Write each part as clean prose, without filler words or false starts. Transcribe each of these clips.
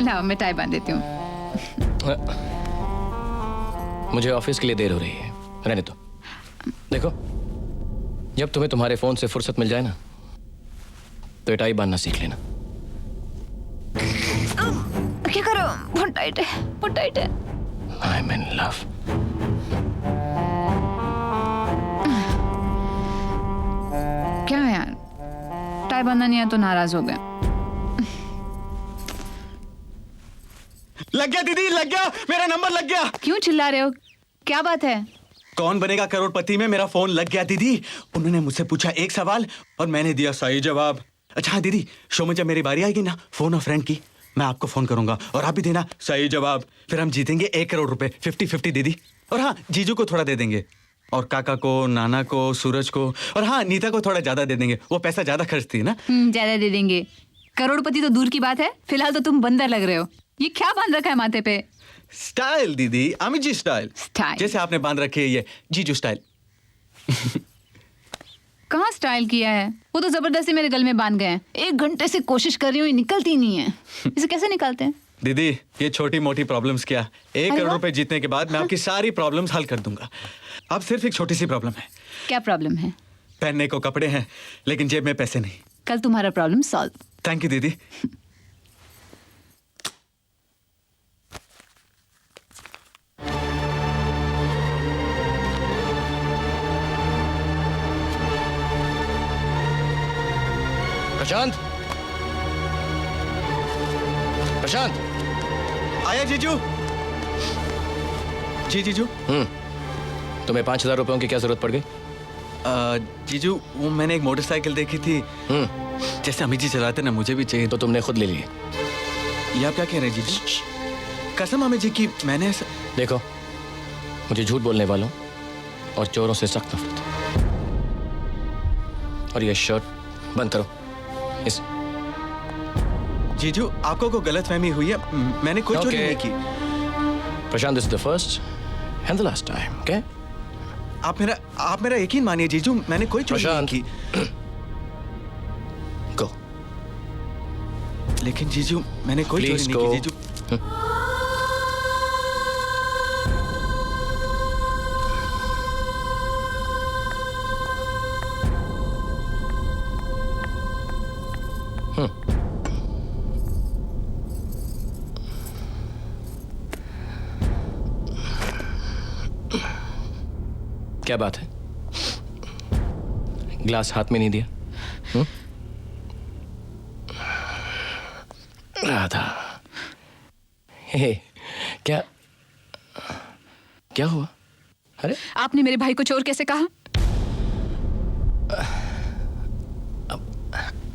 लाओ मैं टाई बांध देती हूँ। मुझे ऑफिस के लिए देर हो रही है, रहने दो। देखो, जब तुम्हें तुम्हारे फोन से फुर्सत मिल जाए ना, तो ये टाई बांधना सीख लेना। क्या करो, बहुत टाइट है, बहुत टाइट है। I'm in love. क्या है यार, टाई बांधना नहीं है तो नाराज हो गए। लग गया दीदी, लग गया, मेरा नंबर लग गया। क्यों चिल्ला रहे हो, क्या बात है? कौन बनेगा करोड़पति में मेरा फोन लग गया दीदी। उन्होंने मुझसे पूछा एक सवाल और मैंने दिया सही जवाब। अच्छा दीदी, शो में जब मेरी बारी आएगी ना फोन और फ्रेंड की, मैं आपको फोन करूंगा और आप भी देना सही जवाब। फिर हम जीतेंगे 1 करोड़ रुपए 50-50 दीदी। और हाँ, जीजू को थोड़ा दे देंगे और काका को, नाना को, सूरज को और हाँ नीता को थोड़ा ज्यादा दे देंगे, वो पैसा ज्यादा खर्चती है ना। ज्यादा दे देंगे, करोड़पति तो दूर की बात है, फिलहाल तो तुम बंदर लग रहे हो। ये क्या बांध रखा है माथे पे? स्टाइल दीदी, अमित स्टाइल। स्टाइल जैसे आपने बांध रखी है ये जीजू स्टाइल। कहाँ स्टाइल किया है, वो तो जबरदस्ती मेरे गल में बांध गए हैं। 1 घंटे से कोशिश कर रही हूँ, निकलती नहीं है। इसे कैसे निकालते हैं? दीदी ये छोटी मोटी प्रॉब्लम्स क्या, 1 करोड़ रुपए जीतने के बाद मैं आपकी सारी प्रॉब्लम्स हल कर दूंगा। अब सिर्फ एक छोटी सी प्रॉब्लम है। क्या प्रॉब्लम है? पहनने को कपड़े हैं लेकिन जेब में पैसे नहीं। कल तुम्हारा प्रॉब्लम सॉल्व। थैंक यू दीदी। प्रशांत, प्रशांत, आया जीजू। जी जीजू। तुम्हें 5,000 रुपयों की क्या जरूरत पड़ गई? जीजू वो मैंने एक मोटरसाइकिल देखी थी, जैसे अमित जी चलाते ना, मुझे भी चाहिए। तो तुमने खुद ले ली? ये आप क्या कह रहे हैं जीजू? कसम अमित जी की मैंने ऐसा। देखो, मुझे झूठ बोलने वालों और चोरों से सख्त नफरत है। और ये शर्ट बंद करो। इस जीजू आपको कोई गलतफहमी हुई है, मैंने कोई चोरी नहीं की। Prashant, this is the first and the last time, okay? आप मेरा यकीन मानिए जीजू, मैंने कोई चोरी नहीं की। गो। लेकिन जीजू मैंने कोई चोरी नहीं की जीजू। क्या बात है, ग्लास हाथ में नहीं दिया? राधा, हे, क्या हुआ? अरे आपने मेरे भाई को चोर कैसे कहा?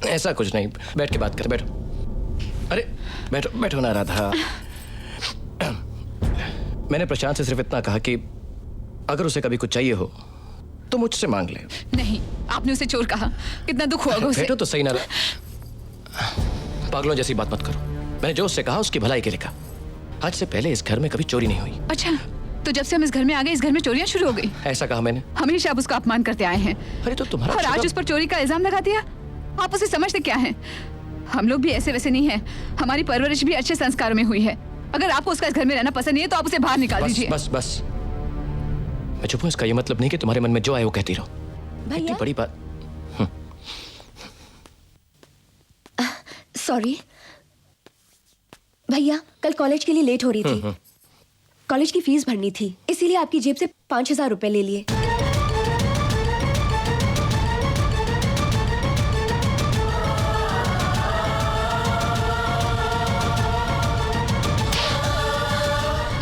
ऐसा कुछ नहीं, बैठ के बात कर, बैठो। अरे बैठो बैठो ना राधा। मैंने प्रशांत से सिर्फ इतना कहा कि अगर उसे कभी कुछ चाहिए हो तो मुझसे मांग ले। नहीं, आपने उसे चोर कहा, कितना दुख हुआ उसे। बैठो तो सही ना। पागलों जैसी बात मत करो। मैंने जो उससे कहा उसकी भलाई के लिए कहा। आज से पहले इस घर में कभी चोरी नहीं हुई। अच्छा, तो जब से हम इस घर में आ गए, इस घर में चोरियां शुरू हो गई? ऐसा कहा मैंने? हमेशा आप उसका अपमान करते आए हैं। अरे तो तुम्हारा और आज उस पर चोरी का इल्जाम लगा दिया। आप उसे समझते क्या हैं? हम लोग भी ऐसे वैसे नहीं हैं। हमारी परवरिश भी अच्छे संस्कारों में हुई है। अगर आपको उसका इस घर में रहना पसंद नहीं है तो आप उसे बाहर निकाल दीजिए। बस बस, मैं चुप हूं, इसका ये मतलब नहीं कि तुम्हारे मन में जो आए वो कहती रहो। इतनी बड़ी बात। सॉरी भैया, कल कॉलेज के लिए लेट हो रही थी। कॉलेज की फीस भरनी थी, इसीलिए आपकी जेब से 5,000 रुपए ले लिए।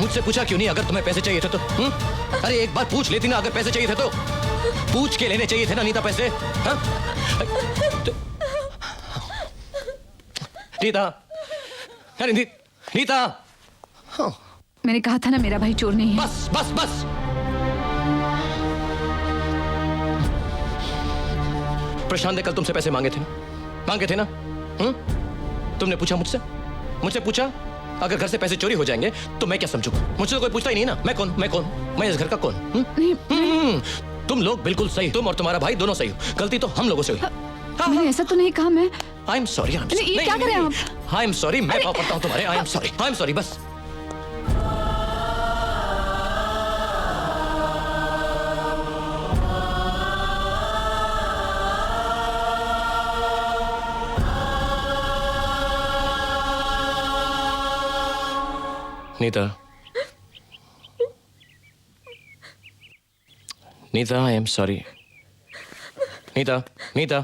मुझसे पूछा क्यों नहीं अगर तुम्हें पैसे चाहिए थे तो? अरे एक बार पूछ लेती ना, अगर पैसे चाहिए थे तो पूछ के लेने चाहिए थे ना नीता पैसे। नीता, अरे नीता। मैंने कहा था ना मेरा भाई चोर नहीं है। बस बस बस, प्रशांत ने कल तुमसे पैसे मांगे थे ना? तुमने पूछा मुझसे पूछा अगर घर से पैसे चोरी हो जाएंगे तो मैं क्या समझूंगा? मुझसे तो कोई पूछता ही नहीं ना। मैं कौन? मैं इस घर का कौन? तुम लोग बिल्कुल सही, तुम और तुम्हारा भाई दोनों सही हो। गलती तो हम लोगों से हुई। मैंने ऐसा तो नहीं कहा। मैं आई एम सॉरी। ये क्या कर रहे हैं आप? आई एम सॉरी, मैं पाप करता हूँ तुम्हारे। आई एम सॉरी बस। Nita, Nita, I am sorry. Nita, Nita,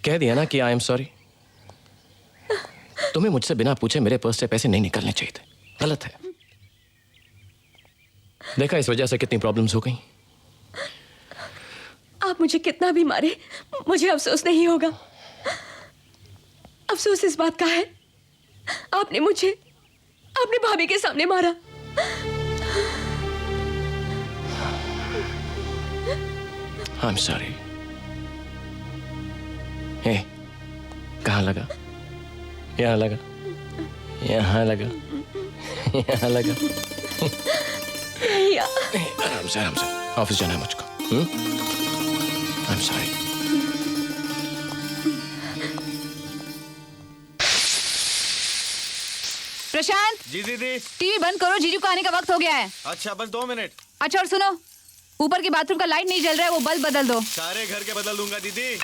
कह दिया ना कि आई एम सॉरी। तुम्हें मुझसे बिना पूछे मेरे पर्स से पैसे नहीं निकलने चाहिए थे। गलत है। देखा इस वजह से कितनी प्रॉब्लम्स हो गई। आप मुझे कितना भी मारे, मुझे अफसोस नहीं होगा। अफसोस इस बात का है, आपने मुझे अपनी भाभी के सामने मारा। आई एम सॉरी। हे, कहाँ लगा? यहाँ लगा, यहाँ लगा, यहाँ लगा। भैया, आराम से, आराम से। ऑफिस जाना है मुझको। आई एम सॉरी। प्रशांत, जी दीदी। टीवी बंद करो, जीजू को आने का वक्त हो गया है। अच्छा बस 2 मिनट। अच्छा और सुनो, ऊपर के बाथरूम का लाइट नहीं जल रहा है, वो बल्ब बदल दो। सारे घर के बदल दूंगा दीदी।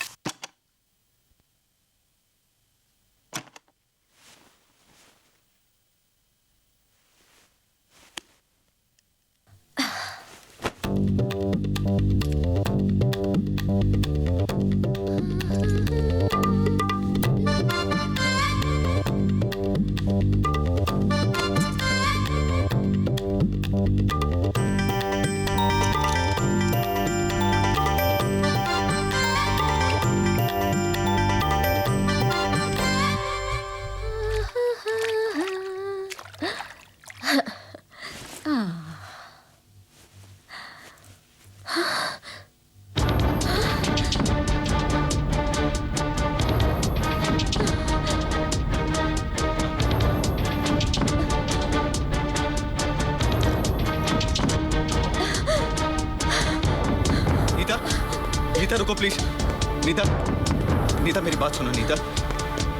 नीता रुको प्लीज। नीता, नीता मेरी बात सुनो। नीता,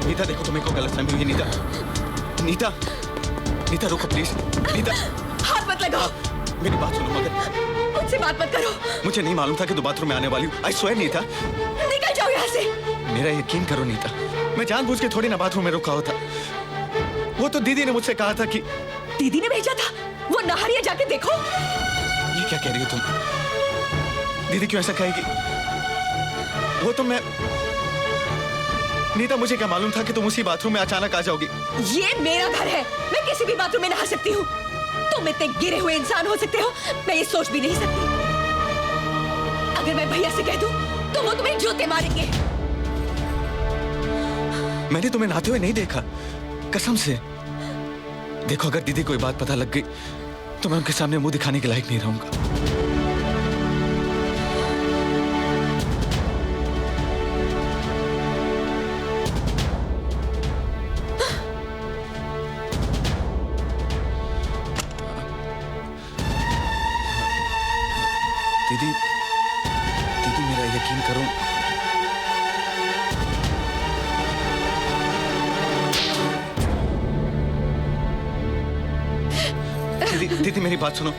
नीता देखो तुम्हें को गलतफहमी हुई है। नीता, नीता, नीता रुको प्लीज। नीता, हाथ मत लगाओ। मेरी बात सुनो मगर। मुझसे बात मत करो। मुझे नहीं मालूम था कि तू बाथरूम में आने वाली हूँ। I swear Nita. निकल जाओ यहाँ से। मेरा यकीन करो नीता, मैं जानबूझ के थोड़ी ना बाथरूम में रुका होता। वो तो दीदी ने मुझसे कहा था कि दीदी ने भेजा था। वो नहारिया जाके देखो। ये क्या कह रही हो तुम? दीदी क्यों ऐसा कहेगी? वो तो मैं नीता, मुझे क्या मालूम था कि तुम उसी बाथरूम में अचानक आ जाओगी। ये मेरा घर है, मैं किसी भी बाथरूम में नहा सकती हूँ। तुम इतने गिरे हुए इंसान हो सकते हो, मैं ये सोच भी नहीं सकती। अगर मैं भैया से कह दूं, तो वो तुम्हें जूते मारेंगे। मैंने तुम्हें नहाते हुए नहीं देखा, कसम से। देखो अगर दीदी को ये बात पता लग गई तो मैं उनके सामने मुंह दिखाने के लायक नहीं रहूंगा। दीदी, दीदी मेरा यकीन करो। दीदी, दीदी मेरी बात सुनो,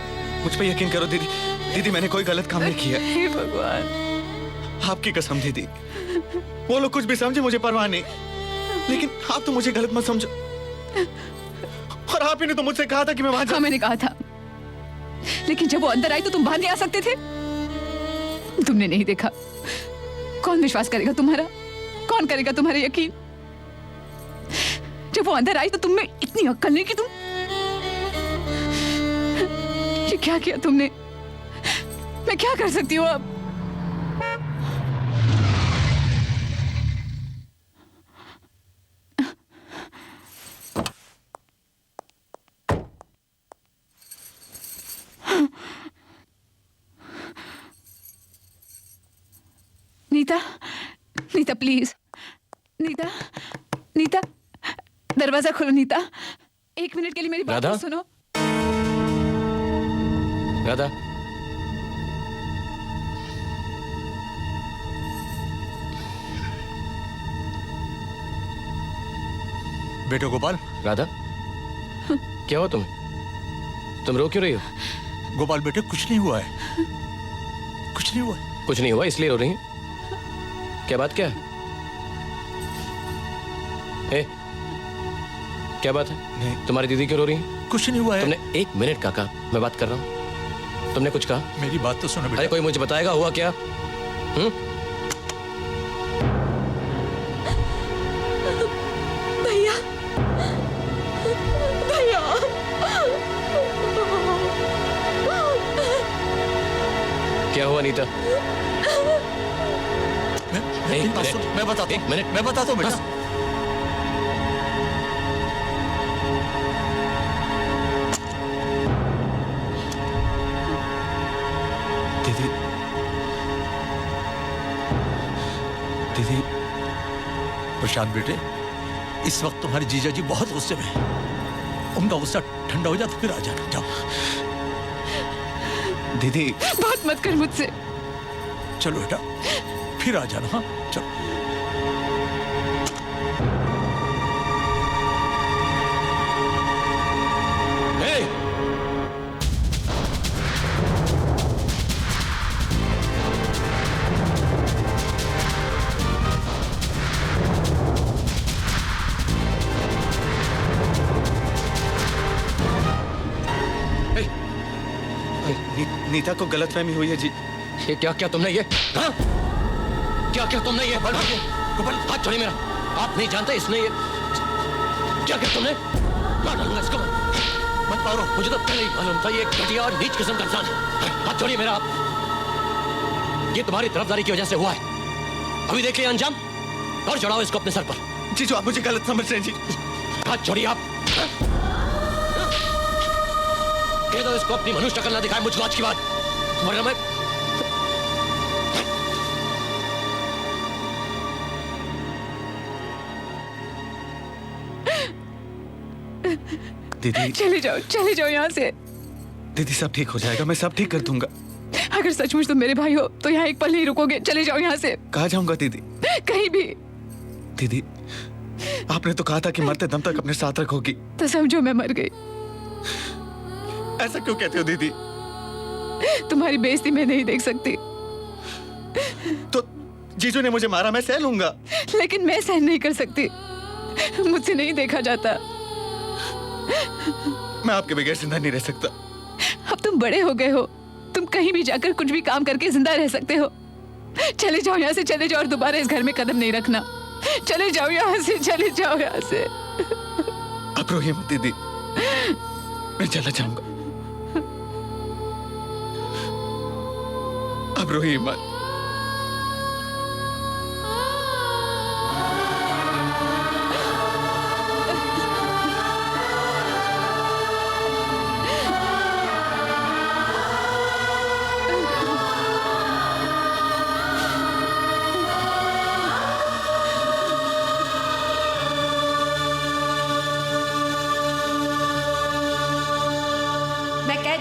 मुझ पे यकीन करो दीदी। दीदी मैंने कोई गलत काम नहीं किया। हे भगवान, आपकी कसम दीदी, वो लोग कुछ भी समझे मुझे परवाह नहीं, लेकिन आप तो मुझे गलत मत समझो। और आप ही ने तो मुझसे कहा था कि मैं वहां हाँ मैंने कहा था, लेकिन जब वो अंदर आई तो तुम बाहर नहीं आ सकते थे। तुमने नहीं देखा। कौन विश्वास करेगा तुम्हारा? कौन करेगा तुम्हारा यकीन? जब वो अंदर आई तो तुम में इतनी अक्ल नहीं कि तुम ये क्या किया तुमने? मैं क्या कर सकती हूँ अब? नीता, नीता प्लीज, नीता, नीता, दरवाजा खोलो नीता। 1 मिनट के लिए मेरी बात राधा? तो सुनो। राधा, बेटे गोपाल। राधा, क्या हुआ तुम्हें? तुम रो क्यों रही हो? गोपाल बेटे कुछ नहीं हुआ है, कुछ नहीं हुआ है। कुछ नहीं हुआ इसलिए रो रही हैं? क्या बात क्या है? ए, क्या बात है? नहीं। तुम्हारी दीदी क्यों रो रही है? कुछ नहीं हुआ है। तुमने 1 मिनट का कहा, मैं बात कर रहा हूं। तुमने कुछ कहा? मेरी बात तो सुनो अरे बेटा। कोई मुझे बताएगा हुआ क्या? भैया, भैया, क्या हुआ नीता? मेरी बात सुन, मैं बताता हूं। 1 मिनट। मैं बताता हूं बेटा। बस। दीदी, दीदी, प्रशांत बेटे, इस वक्त तुम्हारे जीजा जी बहुत गुस्से में हैं। उनका गुस्सा ठंडा हो जाए तो फिर आ जाना। जाओ। दीदी, बात मत कर मुझसे। चलो बेटा, फिर आ जाना। हाँ चलो। ए! नीता को गलतफहमी हुई है जी। ये क्या क्या तुमने ये? हाँ? क्या क्या तुमने ये? गोपाल, हाथ छोड़िए मेरा। आप नहीं जानते इसने ये क्या क्या तुमने? मार डालूंगा इसको। मत मारो। मुझे तो पहले ही मालूम था ये घटिया और नीच किस्म का इंसान है। हाथ छोड़िए मेरा आप। ये तुम्हारी तरफदारी की वजह से हुआ है। अभी देख लिया अंजाम और चढ़ाओ इसको अपने सर पर। जी जो आप मुझे गलत समझ रहे हैं जी। हाथ छोड़िए आप। कह दो इसको अपनी मनुष्य शक्ल ना दिखाए मुझको आज की बात, वरना मैं दीदी, चले जाओ यहाँ से। दीदी सब ठीक हो जाएगा, मैं सब ठीक कर दूंगा। अगर सचमुच तुम मेरे भाई हो तो यहाँ एक पल नहीं रुकोगे। चले जाओ यहाँ से। कहाँ जाऊंगा दीदी? कहीं भी। दीदी, आपने तो कहा था कि मरते दम तक अपने साथ रखोगी। तो समझो मैं मर गई। ऐसा क्यों कहते हो दीदी? तुम्हारी बेइज्जती मैं नहीं देख सकती। तो जीजू ने मुझे मारा, मैं सह लूंगा। लेकिन मैं सहन नहीं कर सकती। मुझसे नहीं देखा जाता। मैं आपके बगैर जिंदा नहीं रह सकता। अब तुम बड़े हो गए हो, तुम कहीं भी जाकर कुछ भी काम करके जिंदा रह सकते हो। चले जाओ यहाँ से, चले जाओ और दोबारा इस घर में कदम नहीं रखना। चले जाओ यहाँ से, चले जाओ यहाँ से। अब रोइए मत दीदी, मैं चला जाऊंगा। अब रोइए मत।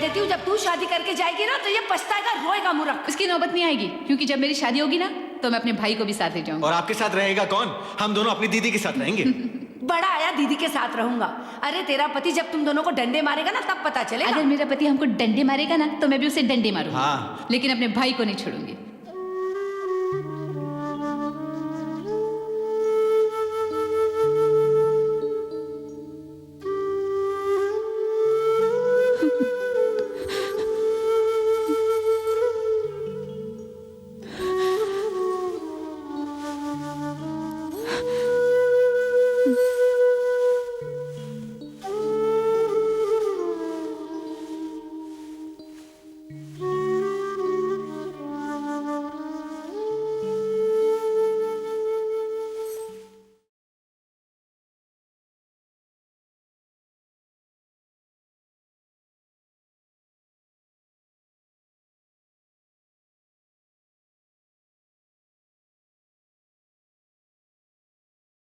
देती हूँ, जब तू शादी करके जाएगी ना तो ये पछताएगा, रोएगा मुर्ख। उसकी नौबत नहीं आएगी, क्योंकि जब मेरी शादी होगी ना तो मैं अपने भाई को भी साथ ले जाऊंगा। और आपके साथ रहेगा कौन? हम दोनों अपनी दीदी के साथ रहेंगे। बड़ा आया दीदी के साथ रहूंगा। अरे तेरा पति जब तुम दोनों को डंडे मारेगा ना तब पता चलेगा। अगर मेरा पति हमको डंडे मारेगा ना तो मैं भी उसे डंडे मारूंगी। हाँ। लेकिन अपने भाई को नहीं छोड़ूंगी।